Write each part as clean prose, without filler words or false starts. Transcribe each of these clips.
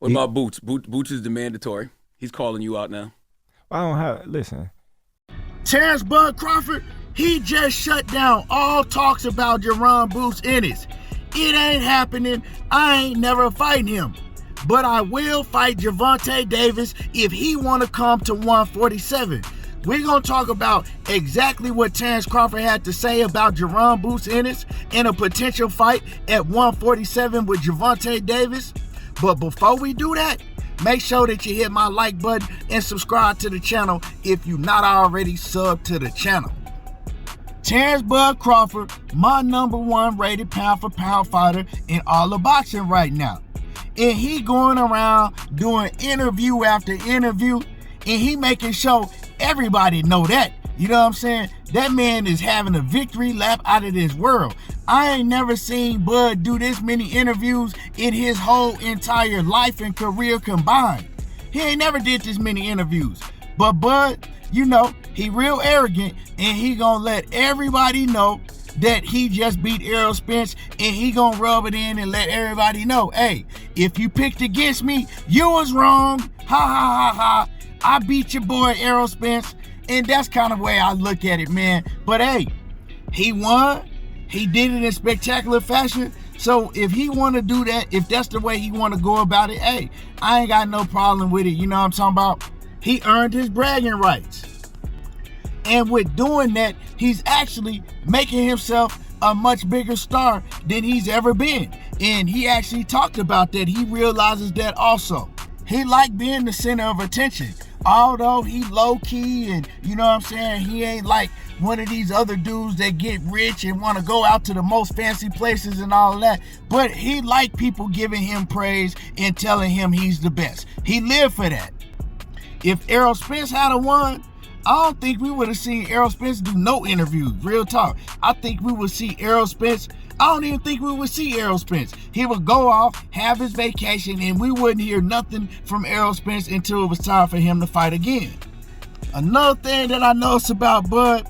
What about Boots? Boots is the mandatory. He's calling you out now. I don't have, listen. Terence Bud Crawford, he just shut down all talks about Jaron Boots Ennis. It ain't happening. I ain't never fighting him. But I will fight Gervonta Davis if he want to come to 147. We're going to talk about exactly what Terence Crawford had to say about Jaron Boots Ennis in a potential fight at 147 with Gervonta Davis. But before we do that, make sure that you hit my like button and subscribe to the channel if you're not already subbed to the channel. Terence Bud Crawford, my #1 rated pound-for-pound fighter in all of boxing right now. And he going around doing interview after interview, and he making sure everybody know that. You know what I'm saying? That man is having a victory lap out of this world. I ain't never seen Bud do this many interviews in his whole entire life and career combined. He ain't never did this many interviews. But Bud, you know, he real arrogant, and he gonna let everybody know that he just beat Errol Spence, and he gonna rub it in and let everybody know, hey, if you picked against me, you was wrong. Ha ha ha ha. I beat your boy Errol Spence. And that's kind of the way I look at it, man. But hey, he won. He did it in spectacular fashion. So if he want to do that, if that's the way he want to go about it, hey, I ain't got no problem with it. You know what I'm talking about? He earned his bragging rights. And with doing that, he's actually making himself a much bigger star than he's ever been. And he actually talked about that. He realizes that also. He like being the center of attention. Although he low-key and, you know what I'm saying, he ain't like one of these other dudes that get rich and want to go out to the most fancy places and all of that. But he like people giving him praise and telling him he's the best. He lived for that. If Errol Spence had a won, I don't think we would have seen Errol Spence do no interviews. Real talk. I think we would see Errol Spence. I don't even think we would see Errol Spence. He would go off, have his vacation, and we wouldn't hear nothing from Errol Spence until it was time for him to fight again. Another thing that I noticed about Bud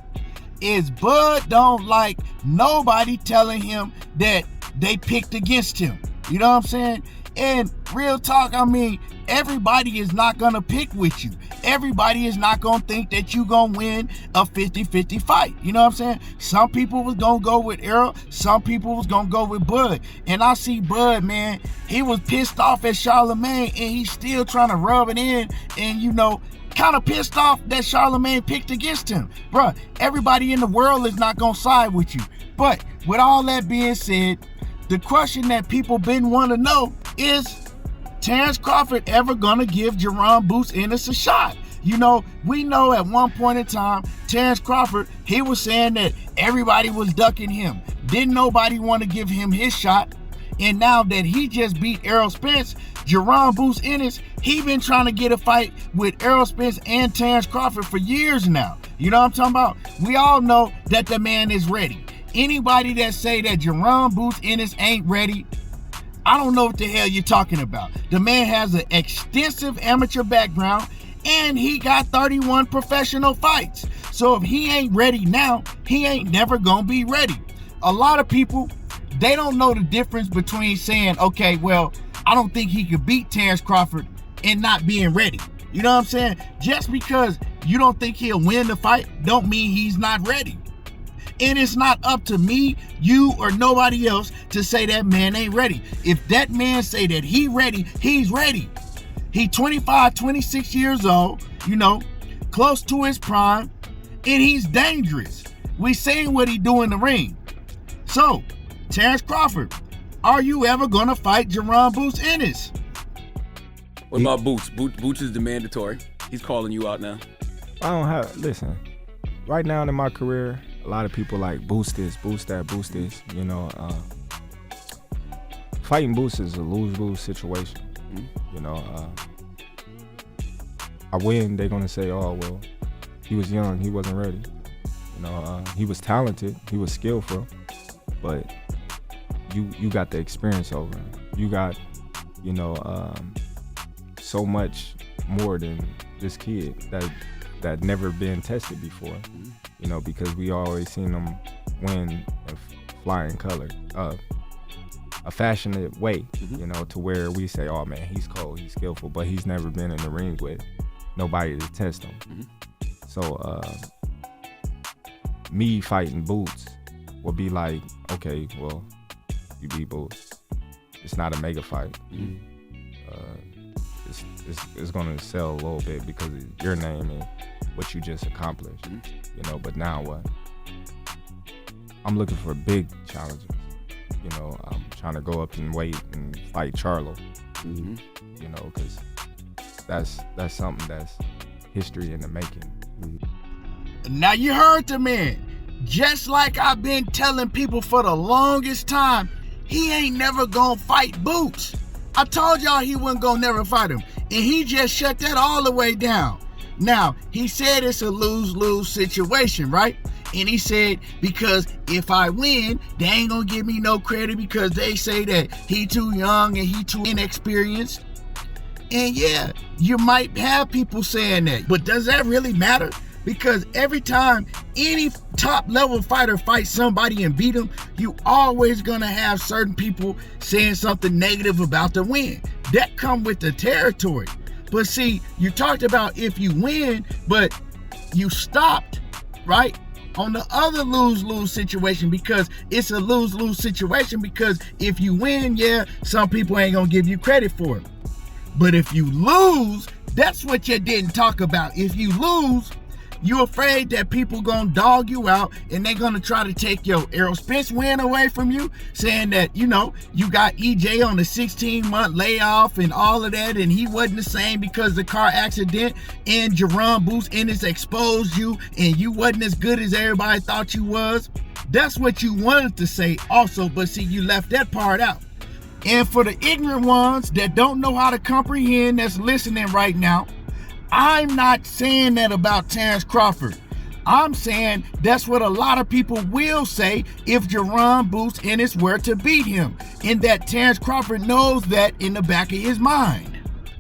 is Bud don't like nobody telling him that they picked against him. You know what I'm saying? And real talk, I mean, everybody is not going to pick with you. Everybody is not going to think that you going to win a 50-50 fight. You know what I'm saying? Some people was going to go with Errol. Some people was going to go with Bud. And I see Bud, man, he was pissed off at Charlemagne, and he's still trying to rub it in and, you know, kind of pissed off that Charlemagne picked against him. Bruh, everybody in the world is not going to side with you. But with all that being said, the question that people been want to know is, Terence Crawford ever gonna give Jaron Boots Ennis a shot? You know, we know at one point in time, Terence Crawford, he was saying that everybody was ducking him. Didn't nobody want to give him his shot. And now that he just beat Errol Spence, Jaron Boots Ennis, he been trying to get a fight with Errol Spence and Terence Crawford for years now. You know what I'm talking about? We all know that the man is ready. Anybody that say that Jaron Boots Ennis ain't ready, I don't know what the hell you're talking about. The man has an extensive amateur background, and he got 31 professional fights. So if he ain't ready now, he ain't never gonna be ready. A lot of people, they don't know the difference between saying, okay, well, I don't think he could beat Terence Crawford and not being ready. You know what I'm saying? Just because you don't think he'll win the fight, don't mean he's not ready. And it's not up to me, you, or nobody else to say that man ain't ready. If that man say that he ready, he's ready. He 25, 26 years old, you know, close to his prime, and he's dangerous. We seen what he do in the ring. So, Terence Crawford, are you ever gonna fight Jaron Boots Ennis? What about Boots? Boots is the mandatory. He's calling you out now. I don't have, listen, right now in my career, a lot of people like boost this, boost that, boost this. You know, fighting Boots is a lose-lose situation. You know, I win, they're gonna say, oh, well, he was young, he wasn't ready. You know, he was talented, he was skillful, but you got the experience over him. You got, you know, so much more than this kid that never been tested before. You know, because we always seen them win and fly in color. a fashionate way, you know, to where we say, oh man, he's cold, he's skillful, but he's never been in the ring with nobody to test him. So me fighting Boots would be like, okay, well, you beat Boots. It's not a mega fight. It's gonna sell a little bit because of your name and what you just accomplished, you know. But now what? I'm looking for big challenges. You know, I'm trying to go up in weight and fight Charlo. You know, because that's something that's history in the making. Now you heard the man. Just like I've been telling people for the longest time, he ain't never gonna fight Boots. I told y'all he wasn't gonna never fight him, and he just shut that all the way down. Now, he said it's a lose-lose situation, right? And he said, because if I win, they ain't gonna give me no credit because they say that he too young and he too inexperienced. And yeah, you might have people saying that, but does that really matter? Because every time any top level fighter fights somebody and beat them, you always gonna have certain people saying something negative about the win. That come with the territory. But see, you talked about if you win, but you stopped, right? On the other lose-lose situation, because it's a lose-lose situation, because if you win, yeah, some people ain't gonna give you credit for it. But if you lose, that's what you didn't talk about. If you lose, you're afraid that people gonna dog you out and they gonna try to take your Errol Spence win away from you, saying that, you know, you got EJ on a 16-month layoff and all of that, and he wasn't the same because of the car accident, and Jaron Boots Ennis exposed you and you wasn't as good as everybody thought you was. That's what you wanted to say also, but see, you left that part out. And for the ignorant ones that don't know how to comprehend that's listening right now, I'm not saying that about Terence Crawford. I'm saying that's what a lot of people will say if Jaron Boots Ennis were to beat him, and that Terence Crawford knows that in the back of his mind.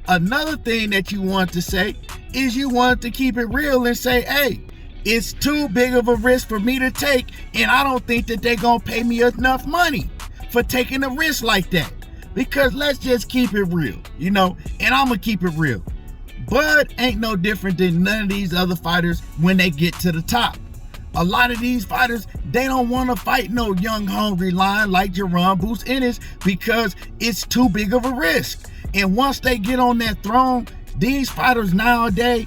Another thing that you want to say is you want to keep it real and say, hey, it's too big of a risk for me to take, and I don't think that they're gonna pay me enough money for taking a risk like that. Because let's just keep it real, you know, and I'm gonna keep it real. Bud ain't no different than none of these other fighters when they get to the top. A lot of these fighters, they don't want to fight no young, hungry lion like Jaron Boots Ennis because it's too big of a risk. And once they get on that throne, these fighters nowadays,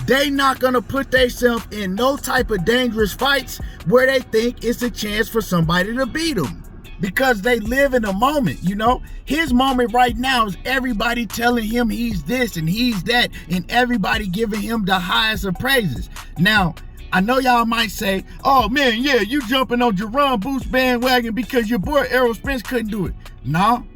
they not going to put themselves in no type of dangerous fights where they think it's a chance for somebody to beat them. Because they live in a moment, you know. His moment right now is everybody telling him he's this and he's that, and everybody giving him the highest of praises. Now, I know y'all might say, oh man, yeah, you jumping on Jaron Boots bandwagon because your boy Errol Spence couldn't do it. No,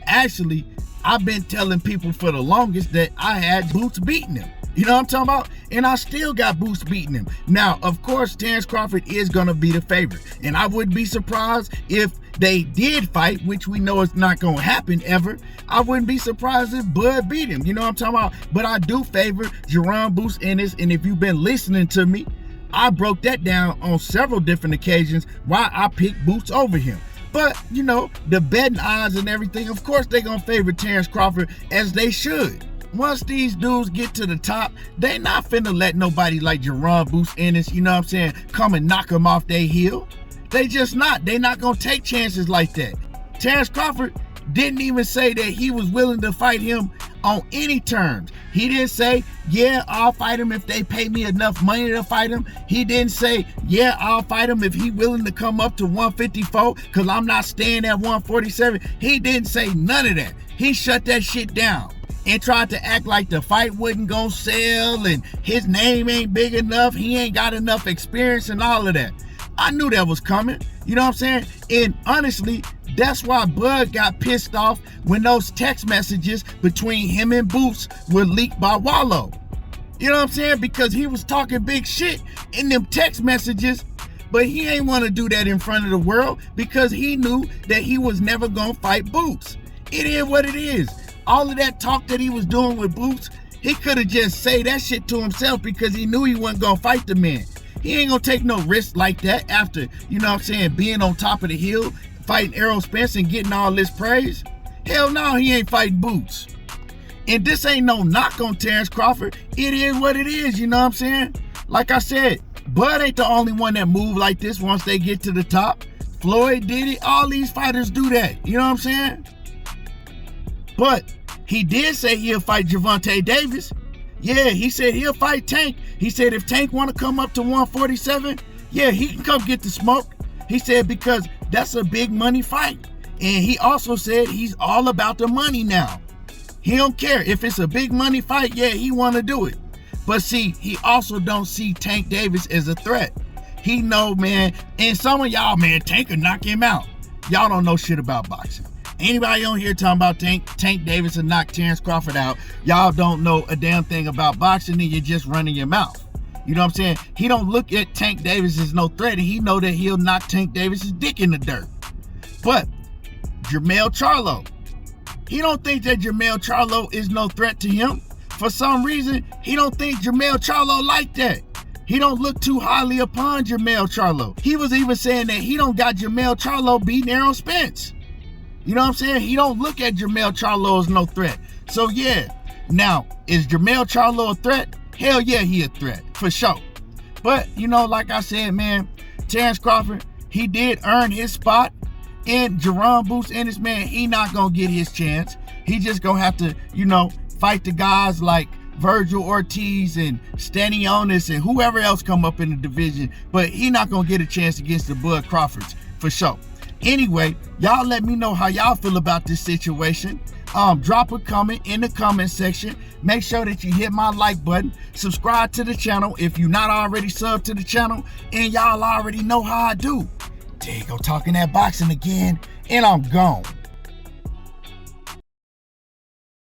actually, I've been telling people for the longest that I had Boots beating him. You know what I'm talking about? And I still got Boots beating him. Now, of course, Terence Crawford is going to be the favorite. And I wouldn't be surprised if they did fight, which we know it's not going to happen ever. I wouldn't be surprised if Bud beat him. You know what I'm talking about? But I do favor Jaron Boots Ennis. And if you've been listening to me, I broke that down on several different occasions why I picked Boots over him. But, you know, the betting odds and everything, of course, they're going to favor Terence Crawford, as they should. Once these dudes get to the top, they not finna let nobody like Jaron Boots Ennis, you know what I'm saying, come and knock them off their heel. They just not. They not gonna take chances like that. Terence Crawford didn't even say that he was willing to fight him on any terms. He didn't say, yeah, I'll fight him if they pay me enough money to fight him. He didn't say, yeah, I'll fight him if he willing to come up to 154 because I'm not staying at 147. He didn't say none of that. He shut that shit down and tried to act like the fight wasn't gonna sell and his name ain't big enough, he ain't got enough experience and all of that. I knew that was coming, you know what I'm saying? And honestly, that's why Bud got pissed off when those text messages between him and Boots were leaked by Wallow. You know what I'm saying? Because he was talking big shit in them text messages, but he ain't want to do that in front of the world because he knew that he was never gonna fight Boots. It is what it is. All of that talk that he was doing with Boots, he could have just said that shit to himself because he knew he wasn't gonna fight the man. He ain't gonna take no risk like that after, you know what I'm saying, being on top of the hill fighting Errol Spence and getting all this praise? Hell no, he ain't fighting Boots. And this ain't no knock on Terence Crawford. It is what it is, you know what I'm saying? Like I said, Bud ain't the only one that move like this once they get to the top. Floyd did it. All these fighters do that. You know what I'm saying? But he did say he'll fight Gervonta Davis. Yeah, he said he'll fight Tank. He said if Tank want to come up to 147, yeah, he can come get the smoke. He said because that's a big money fight. And he also said he's all about the money now. He don't care. If it's a big money fight, yeah, he want to do it. But see, he also don't see Tank Davis as a threat. He know, man, and some of y'all, man, Tank will knock him out. Y'all don't know shit about boxing. Anybody on here talking about Tank Davis will knock Terence Crawford out, y'all don't know a damn thing about boxing and you're just running your mouth. You know what I'm saying? He don't look at Tank Davis as no threat, and he know that he'll knock Tank Davis's dick in the dirt. But Jermell Charlo, he don't think that Jermell Charlo is no threat to him. For some reason, he don't think Jermell Charlo like that. He don't look too highly upon Jermell Charlo. He was even saying that he don't got Jermell Charlo beating Errol Spence. You know what I'm saying? He don't look at Jermell Charlo as no threat. So yeah, now, is Jermell Charlo a threat? Hell yeah, he a threat, for sure. But, you know, like I said, man, Terence Crawford, he did earn his spot. And Jaron Boots Ennis, man, he not gonna get his chance. He just gonna have to, you know, fight the guys like Virgil Ortiz and Stanionis and whoever else come up in the division, but he not gonna get a chance against the Bud Crawfords for sure. Anyway, y'all let me know how y'all feel about this situation. Drop a comment in the comment section. Make sure that you hit my like button. Subscribe to the channel if you're not already subbed to the channel, and y'all already know how I do. There you go, talking that boxing again, and I'm gone.